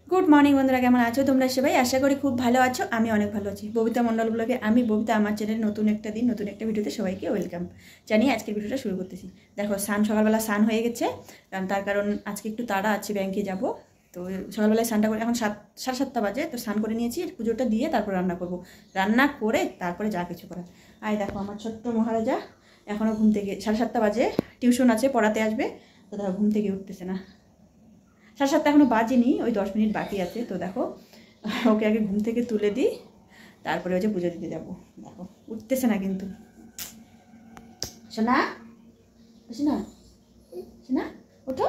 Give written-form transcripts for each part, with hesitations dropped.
Good morning बंधुरा केमन आछो तोमरा सबाई आशा करी खूब भालो आछो आमी अनेक भालो आछि। बबिता मंडल ब्लगे आमी बबिता आमार चैनेल नतून एकटा दिन नतून एकटा भिडियोते सबाइके वेलकाम जानिए आजकेर भिडियोटा शुरू करतेछि। देखो सान सकालबेला सान हये गेছে तार कारण आजके एकटु ताड़ा आछि बैंके जाबो तो सकालबेला स्नानटा करे एखन 7:30 बाजे तो स्नान करे निয়েছি पुजोटा दिए तारपर रान्ना करब रान्ना करे तारपरे जा किछु करा आय देखो आमार छोट्ट महाराजा एखोनो घुम थेके 7:30 बाजे टिउशन आछे पढ़ाते आसबे तो देखो घुम थेके उठतेছে ना 7:30 एखोनो बाजेনি ওই 10 মিনিট বাকি আছে তো দেখো ওকে আগে ঘুম থেকে তুলে দিই তারপরে ওই যে পূজা দিতে যাব। দেখো উঠতেছে না কিন্তু সোনা সোনা সোনা ওঠো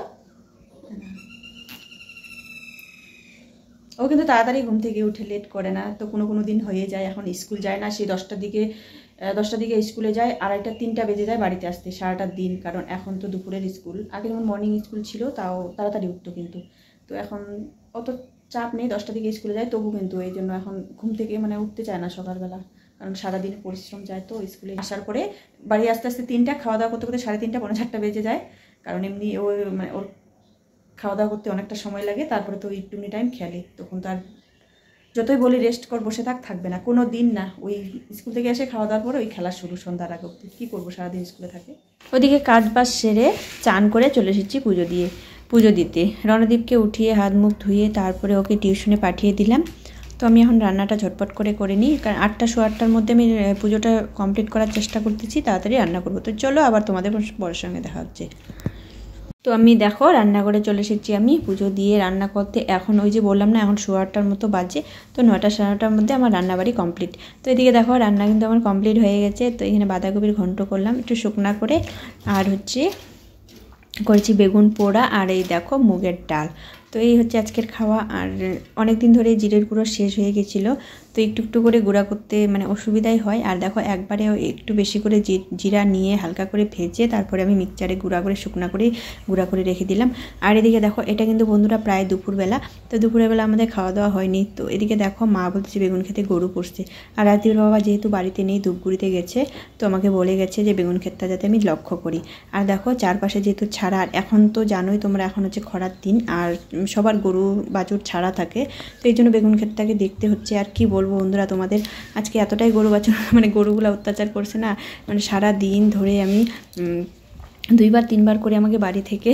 ও কিন্তু তাড়াতাড়ি ঘুম থেকে উঠে লেট করে না তো কোনো কোনো দিন হয়ে যায় এখন স্কুল যায় না সে 10টার দিকে স্কুলে যায় 2:30 3টা বেজে যায় বাড়িতে আসতে সারাটা দিন কারণ এখন তো দুপুরের স্কুল আগে যেমন মর্নিং স্কুল ছিল তাও তাড়াতাড়ি উঠতো কিন্তু তো এখন অত চাপ নেই 10টা দিকে স্কুলে যায় তবু কিন্তু এই জন্য এখন ঘুম থেকে মানে উঠতে চায় না সকালবেলা কারণ সারা দিন পরিশ্রম যায় তো স্কুলে আসার পরে বাড়ি আস্তে আস্তে 3টা খাওয়া দাওয়া করতে করতে 3:30 পৌনে 4টা বেজে যায় কারণ এমনি ও মানে ওর খাওয়া দাওয়া করতে অনেকটা সময় লাগে তারপরে তো একটুখানি টাইম খেলে তখন তার যতই বলি রেস্ট কর বসে থাকবে না কোনো দিন না ওই স্কুল থেকে এসে খাওয়া দাওয়ার পরে ওই খেলা শুরু সন্ধ্যার আগে অবধি কী করবো সারাদিন স্কুলে থাকে। ওদিকে কাজ বাজ সেরে চান করে চলে এসেছি পুজো দিতে রণদীপকে উঠিয়ে হাত মুখ ধুয়ে তারপরে ওকে টিউশনে পাঠিয়ে দিলাম। তো আমি এখন রান্নাটা ঝটপট করে নিই কারণ 8টা 8:15 মধ্যে আমি পুজোটা কমপ্লিট করার চেষ্টা করতেছি তাড়াতাড়ি রান্না করবো। তো চলো আবার তোমাদের বড়ের সঙ্গে দেখা হচ্ছে। তো আমি দেখো রান্না করে চলে এসেছি আমি পুজো দিয়ে রান্না করতে এখন ওই যে বললাম না এখন 8:15 মতো বাজে তো 9টা 9:30টার মধ্যে আমার রান্নাবাড়ি কমপ্লিট। তো এদিকে দেখো রান্না কিন্তু আমার কমপ্লিট হয়ে গেছে। তো এখানে বাঁধাকপির ঘন্ট করলাম একটু শুকনা করে আর হচ্ছে করেছি বেগুন পোড়া আর এই দেখো মুগের ডাল। তো এই হচ্ছে আজকের খাওয়া আর অনেক দিন ধরে জিরের গুঁড়ো শেষ হয়ে গেছিলো তো একটু একটু করে গুঁড়া করতে মানে অসুবিধাই হয় আর দেখো একবারে একটু বেশি করে জিরা নিয়ে হালকা করে ভেজে তারপরে আমি মিক্সচারে গুঁড়া করে শুকনা করে গুঁড়া করে রেখে দিলাম। আর এদিকে দেখো এটা কিন্তু বন্ধুরা প্রায় দুপুরবেলা তো দুপুরবেলা আমাদের খাওয়া দাওয়া হয়নি। তো এদিকে দেখো মা বলছে বেগুন খেতে গরু পড়ছে আর রাতির বাবা যেহেতু বাড়িতে নেই ধূপগুড়িতে গেছে তো আমাকে বলে গেছে যে বেগুন ক্ষেতটা যাতে আমি লক্ষ্য করি। আর দেখো চারপাশে যেহেতু ছাড়া আর এখন তো জানোই তোমরা এখন হচ্ছে খরার দিন আর সবার গরু বাছুর ছাড়া থাকে তো এই জন্য বেগুন ক্ষেতটাকে দেখতে হচ্ছে। আর কি বলবো বন্ধুরা তোমাদের আজকে এতটাই গরু বাছুর মানে গরুগুলো অত্যাচার করছে না মানে সারা দিন ধরে আমি 2বার 3বার করে আমাকে বাড়ি থেকে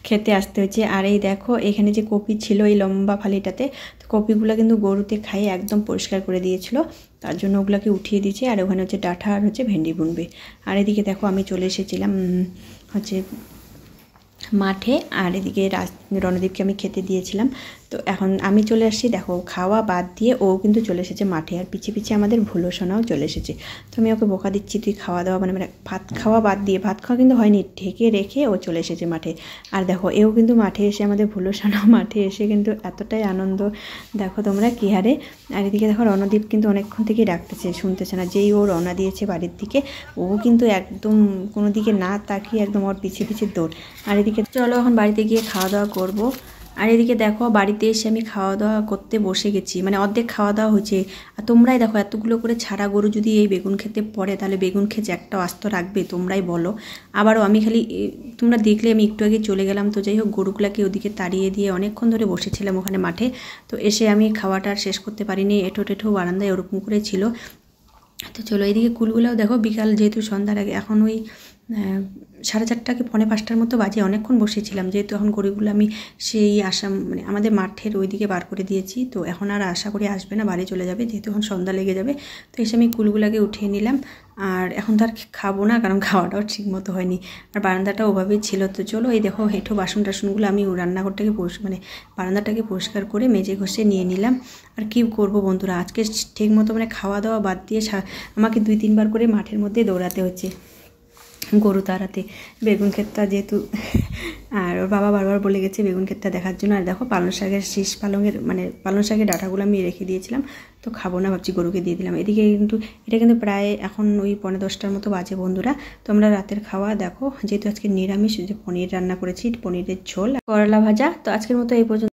খেতে আসতে হচ্ছে। আর এই দেখো এখানে যে কপি ছিল এই লম্বা ফালিটাতে তো কপিগুলো কিন্তু গরুতে খাইয়ে একদম পরিষ্কার করে দিয়েছিল তার জন্য ওগুলোকে উঠিয়ে দিয়েছে আর ওখানে হচ্ছে ডাঁটা আর হচ্ছে ভেন্ডি বুনবে। আর এদিকে দেখো আমি চলে এসেছিলাম হচ্ছে মাঠে আর এদিকে রণদীপকে আমি খেতে দিয়েছিলাম। তো এখন আমি চলে আসছি দেখো খাওয়া বাদ দিয়ে ও কিন্তু চলে এসেছে মাঠে আর পিছিয়ে আমাদের ভুলো সোনাও চলে এসেছে। তো আমি ওকে বকা দিচ্ছি তুই খাওয়া দাওয়া মানে ভাত খাওয়া বাদ দিয়ে ভাত খাওয়া কিন্তু হয়নি ঢেকে রেখে ও চলে এসেছে মাঠে। আর দেখো এও কিন্তু মাঠে এসে আমাদের ভুলো সোনা মাঠে এসে কিন্তু এতটাই আনন্দ দেখো তোমরা কী হারে। আর এদিকে দেখো রণদীপ কিন্তু অনেকক্ষণ থেকেই ডাকতেছে শুনতেছে না যেই ও রওনা দিয়েছে বাড়ির দিকে ও কিন্তু একদম কোনো দিকে না তাকিয়ে একদম ওর পিছিয়ে দৌড়। আর এদিকে চলো এখন বাড়িতে গিয়ে খাওয়া দাওয়া করবো। আর এদিকে দেখো বাড়িতে এসে আমি খাওয়া দাওয়া করতে বসে গেছি মানে অর্ধেক খাওয়া দাওয়া হয়েছে। আর তোমরাই দেখো এতগুলো করে ছাড়া গরু যদি এই বেগুন খেতে পড়ে তাহলে বেগুন খেতে একটা আস্ত রাখবে তোমরাই বলো। আবারও আমি খালি তোমরা দেখলে আমি একটু আগে চলে গেলাম তো যাই হোক গরুগুলাকে ওদিকে তাড়িয়ে দিয়ে অনেকক্ষণ ধরে বসেছিলাম ওখানে মাঠে। তো এসে আমি খাওয়াটা আর শেষ করতে পারিনি এঁটো বারান্দায় ওরকম করে ছিল। তো চলো এইদিকে কুলগুলাও দেখো বিকাল যেহেতু সন্ধ্যার আগে এখন ওই 4:30 পৌনে 5টার মতো বাজে অনেকক্ষণ বসেছিলাম যেহেতু এখন গরুগুলো আমি সেই আশা মানে আমাদের মাঠের ওইদিকে বার করে দিয়েছি তো এখন আর আশা করে আসবে না বাড়ি চলে যাবে যেহেতু এখন সন্ধ্যা লেগে যাবে। তো এসে আমি কুলগুলাকে উঠিয়ে নিলাম আর এখন তো আর খাবো না কারণ খাওয়াটাও ঠিক মতো হয়নি আর বারান্দাটা ওভাবেই ছিল। তো চলো এই দেখো হেঁটো বাসন টাসনগুলো আমি রান্নাঘরটাকে মানে বারান্দাটাকে পরিষ্কার করে মেজে ঘষে নিয়ে নিলাম। আর কি করবো বন্ধুরা আজকে ঠিক মতো মানে খাওয়া দাওয়া বাদ দিয়ে আমাকে 2-3বার করে মাঠের মধ্যে দৌড়াতে হচ্ছে গরু তাড়াতে বেগুন ক্ষেতটা যেহেতু আর ওর বাবা বারবার বলে গেছে বেগুন ক্ষেতটা দেখার জন্য। আর দেখো পালং শাকের শীষ পালং শাকের ডাঁটাগুলো আমি রেখে দিয়েছিলাম তো খাবো না ভাবছি গরুকে দিয়ে দিলাম। এদিকে কিন্তু এটা কিন্তু প্রায় এখন ওই 9:45টার মতো বাজে বন্ধুরা। তো আমরা রাতের খাওয়া দেখো যেহেতু আজকে নিরামিষ যে পনির রান্না করেছি পনিরের ঝোল করলা ভাজা। তো আজকের মতো এই পর্যন্ত।